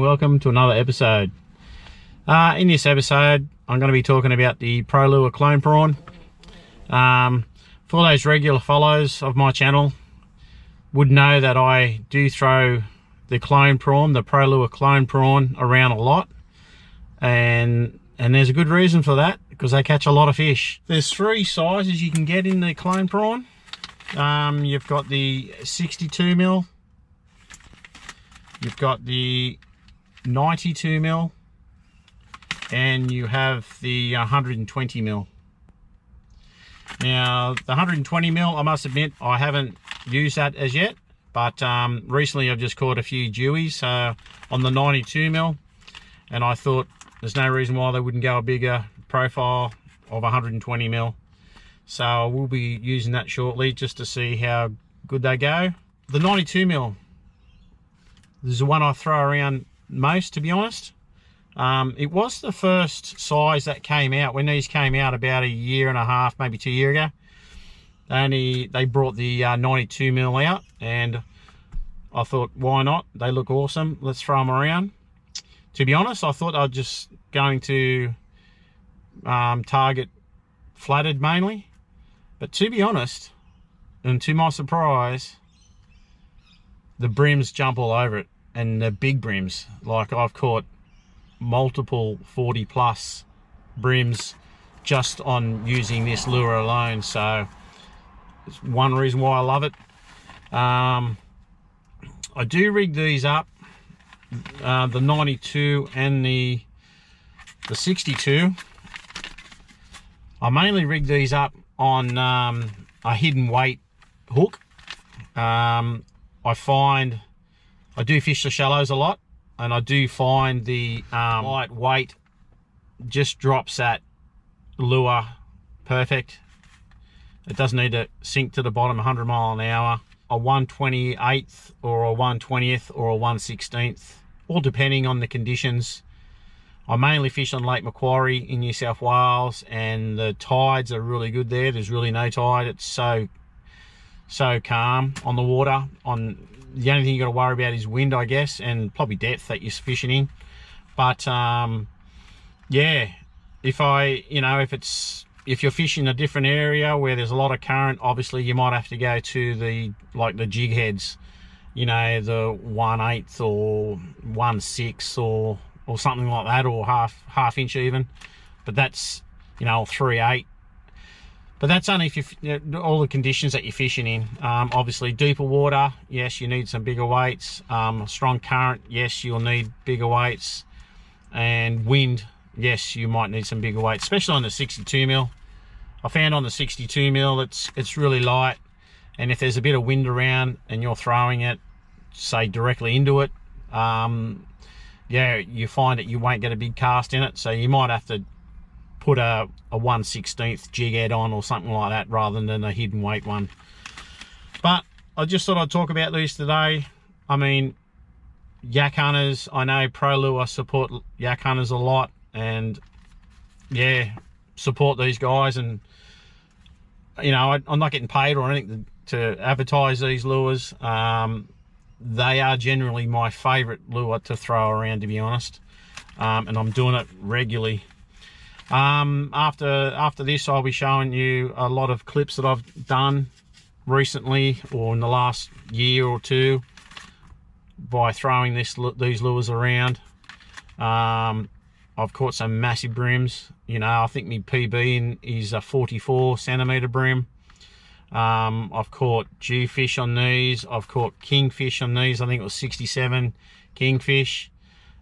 welcome to another episode. In this episode, I'm going to be talking about the Prolure Clone Prawn. For those regular followers of my channel, would know that I do throw the clone prawn, the Prolure Clone Prawn, around a lot, and there's a good reason for that, because they catch a lot of fish. There's three sizes you can get in the clone prawn. You've got the 62mm, you've got the 92mm, and you have the 120mm. Now the 120mm, I must admit I haven't used that as yet, but recently I've just caught a few dewies on the 92mm, and I thought there's no reason why they wouldn't go a bigger profile of 120mm. So I will be using that shortly just to see how good they go. The 92mm, this is the one I throw around most, to be honest. It was the first size that came out when these came out about a year and a half, maybe 2 years ago. They brought the 92mm out, and I thought, why not? They look awesome. Let's throw them around. To be honest, I thought I was just going to target flathead mainly. But to be honest, and to my surprise, the brims jump all over it, and the big brims. Like, I've caught multiple 40 plus brims just on using this lure alone. So it's one reason why I love it. I do rig these up, the 92 and the 62. I mainly rig these up on a hidden weight hook. I find I do fish the shallows a lot, and I do find the light weight just drops that lure perfect. It doesn't need to sink to the bottom 100 mile an hour. A 1/28th or a 1/20th or a 1/16th, all depending on the conditions. I mainly fish on Lake Macquarie in New South Wales, and the tides are really good there. There's really no tide. It's so calm on the water. The only thing you got to worry about is wind, I guess, and probably depth that you're fishing in. But yeah, if you're fishing a different area where there's a lot of current, obviously you might have to go to the jig heads, the 1/8 or 1/6 or something like that, or half inch even. But that's 3/8. But that's only if all the conditions that you're fishing in. Obviously deeper water, yes, you need some bigger weights. Strong current, yes, you'll need bigger weights. And wind, yes, you might need some bigger weights, especially on the 62mm. I found on the 62mm it's really light, and if there's a bit of wind around and you're throwing it, say, directly into it, yeah, you find that you won't get a big cast in it. So you might have to put a 1/16th jig head on or something like that, rather than a hidden weight one. But I just thought I'd talk about these today. I mean, yak hunters, I know Prolure support yak hunters a lot, and yeah, support these guys. And I'm not getting paid or anything to advertise these lures. They are generally my favorite lure to throw around, to be honest, and I'm doing it regularly. After this, I'll be showing you a lot of clips that I've done recently or in the last year or two by throwing these lures around. I've caught some massive brims. I think my PB is a 44 centimeter brim. I've caught jewfish on these. I've caught kingfish on these. I think it was 67 kingfish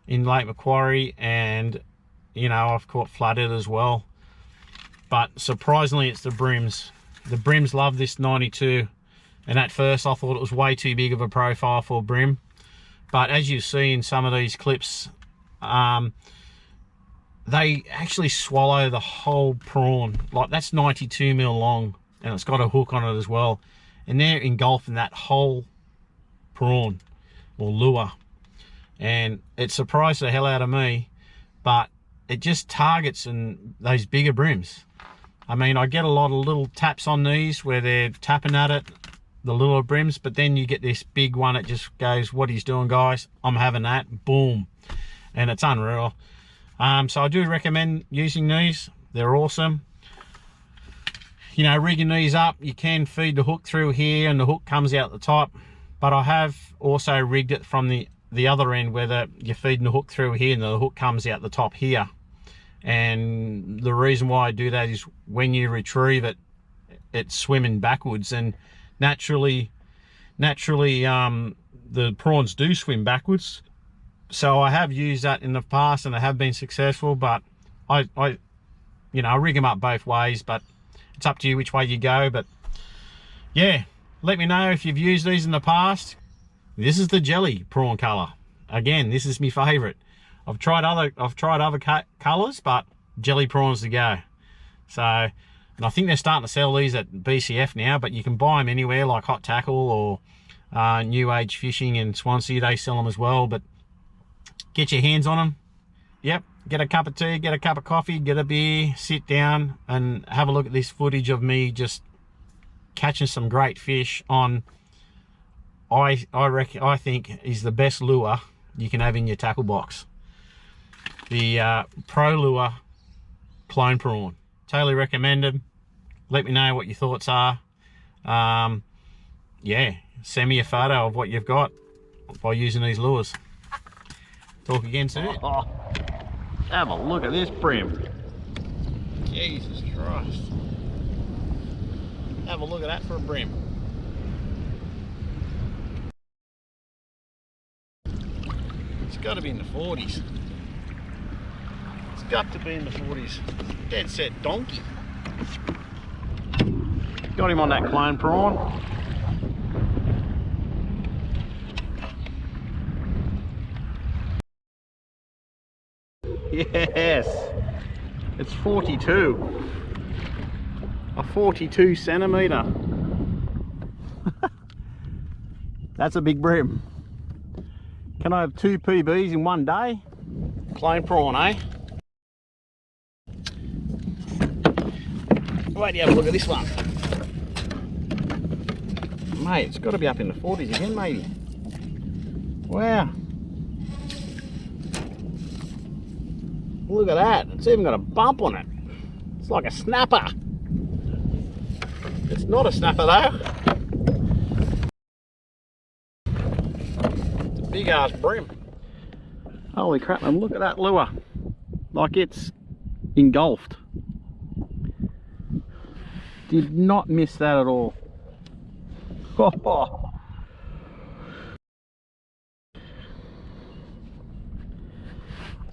in Lake Macquarie, and I've caught flathead as well. But surprisingly, it's the brims. The brims love this 92, and at first I thought it was way too big of a profile for a brim. But as you see in some of these clips, they actually swallow the whole prawn. Like, that's 92mm long, and it's got a hook on it as well, and they're engulfing that whole prawn or lure, and it surprised the hell out of me. But it just targets those bigger brims. I mean, I get a lot of little taps on these where they're tapping at it, the little brims, but then you get this big one that just goes, what he's doing, guys, I'm having that, boom, and it's unreal. So I do recommend using these. They're awesome. You know, rigging these up, you can feed the hook through here and the hook comes out the top, but I have also rigged it from the other end where you're feeding the hook through here and the hook comes out the top here. And the reason why I do that is when you retrieve it, it's swimming backwards, and naturally the prawns do swim backwards. So I have used that in the past and I have been successful, but I you know, I rig them up both ways, but it's up to you which way you go. But yeah, let me know if you've used these in the past. This is the jelly prawn color. Again, this is my favorite. I've tried other colors, but jelly prawns to go. So, and I think they're starting to sell these at BCF now, but you can buy them anywhere like Hot Tackle or New Age Fishing in Swansea. They sell them as well, but get your hands on them. Yep, get a cup of tea, get a cup of coffee, get a beer, sit down and have a look at this footage of me just catching some great fish on, I think is the best lure you can have in your tackle box. The Prolure Clone Prawn. Totally recommended. Let me know what your thoughts are. Yeah, send me a photo of what you've got by using these lures. Talk again soon. Oh, have a look at this brim. Jesus Christ. Have a look at that for a brim. It's got to be in the 40s. It's got to be in the 40s. Dead set donkey. Got him on that clone prawn. Yes, it's 42. A 42 centimetre. That's a big brim. Can I have 2 PBs in one day? Clone prawn, eh? Wait till you have a look at this one. Mate, it's got to be up in the 40s again, matey. Wow. Look at that. It's even got a bump on it. It's like a snapper. It's not a snapper though. It's a big ass brim. Holy crap, and look at that lure. Like it's engulfed. Did not miss that at all.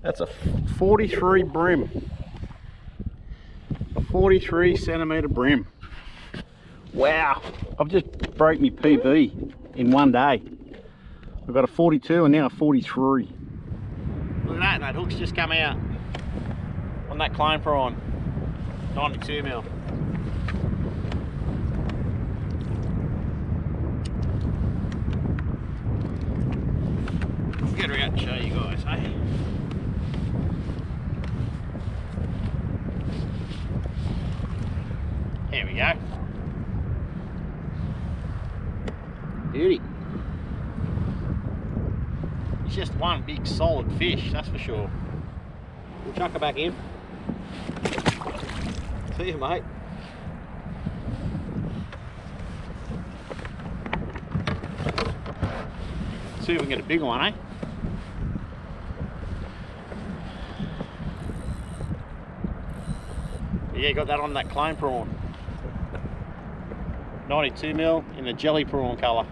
That's a 43 brim. A 43 centimetre brim. Wow, I've just broke my PB in one day. I've got a 42 and now a 43. Look at that hook's just come out on that clone prawn. 92 mil. Get her out and show you guys, eh? There we go. Beauty. It's just one big solid fish, that's for sure. We'll chuck her back in. See you, mate. See if we can get a bigger one, eh? But yeah, got that on that clone prawn. 92 mil in the jelly prawn colour.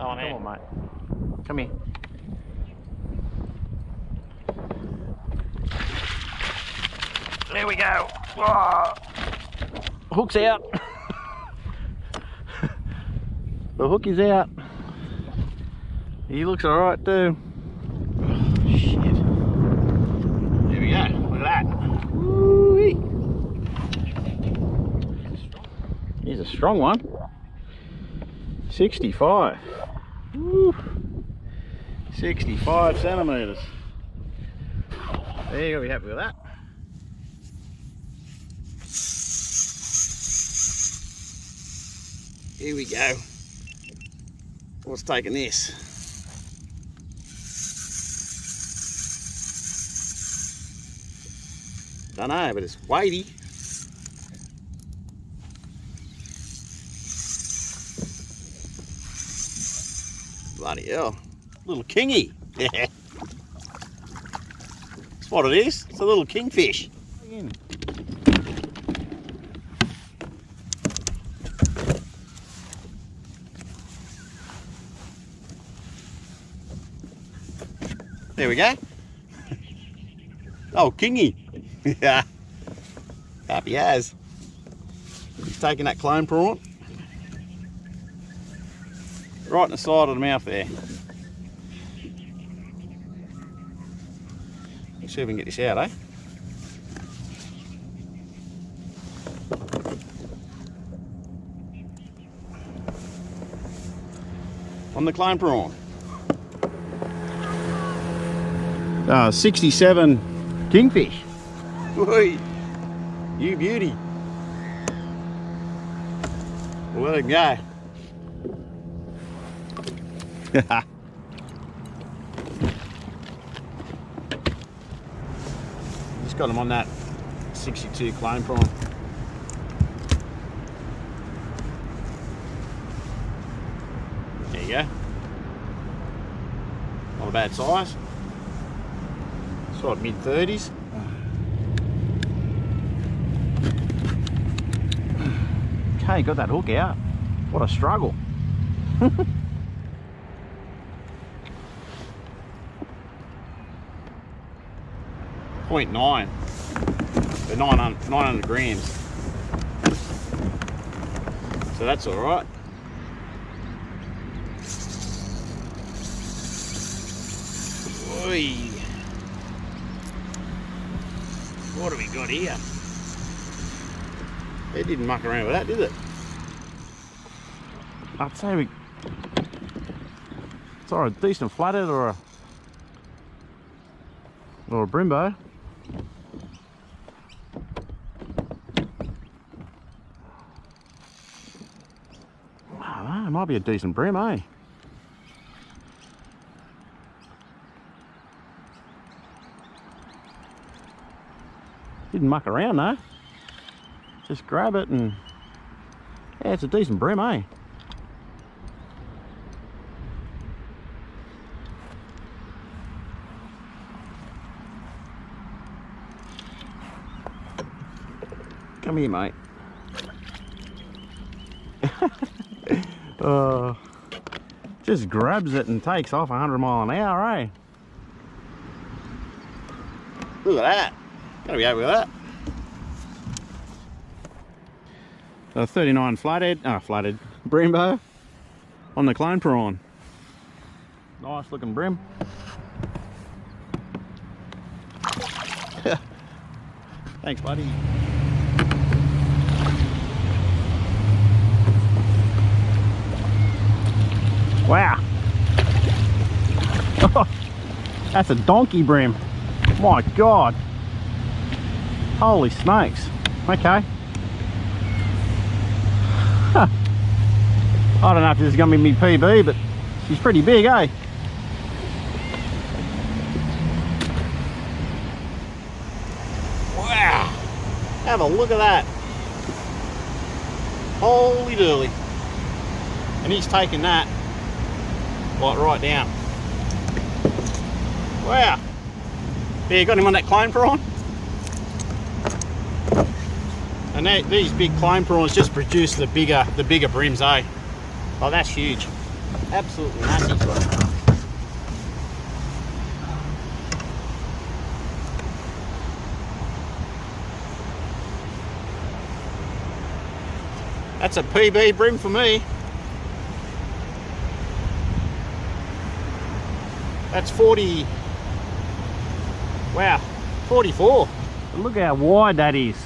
Oh, come on, mate. Come here. There we go. Whoa. Hook's out. The hook is out. He looks alright too. Oh, shit. There we go. Look at that. Woo-wee. He's a strong one. 65. Woo. 65 centimetres. There you go, be happy with that. Here we go. What's taking this? Don't know, but it's weighty. Bloody hell. Little kingy. Yeah. That's what it is. It's a little kingfish. There we go. Oh, kingy. Yeah. Happy as. He's taking that clone prawn. Right in the side of the mouth there. Let's see if we can get this out, eh? On the clone prawn. 67 kingfish. Whee! You beauty. We'll let it go. Just got them on that 62 clone prawn. There you go. Not a bad size. Sort of mid-30s. Okay, got that hook out. What a struggle. 0.9, so 900 grams. So that's all right. Oi. What have we got here? It didn't muck around with that, did it? I'd say it's either a decent flathead or a brimbo. Oh, it might be a decent brim, eh? Didn't muck around though. Just grab it and yeah, it's a decent brim, eh? Come here, mate. Just grabs it and takes off 100 miles an hour, eh? Look at that. Gotta be happy with that. So 39 flathead brimbo on the clone prawn. Nice looking brim. Thanks, buddy. Wow. That's a donkey brim. My God. Holy snakes. Okay. Huh. I don't know if this is going to be me PB, but she's pretty big, eh? Wow. Have a look at that. Holy dooly. And he's taking that like right down. Wow. There, you got him on that clone prawn. And these big clone prawns just produce the bigger brims, eh? Oh, that's huge. Absolutely massive. That's a PB brim for me. That's 40. Wow, 44. And look how wide that is.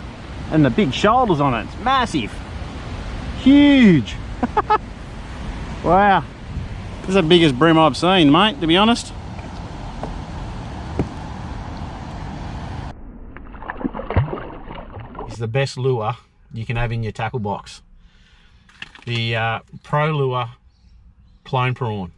And the big shoulders on it. It's massive. Huge. Wow. This is the biggest brim I've seen, mate, to be honest. It's the best lure you can have in your tackle box. The Prolure clone prawn.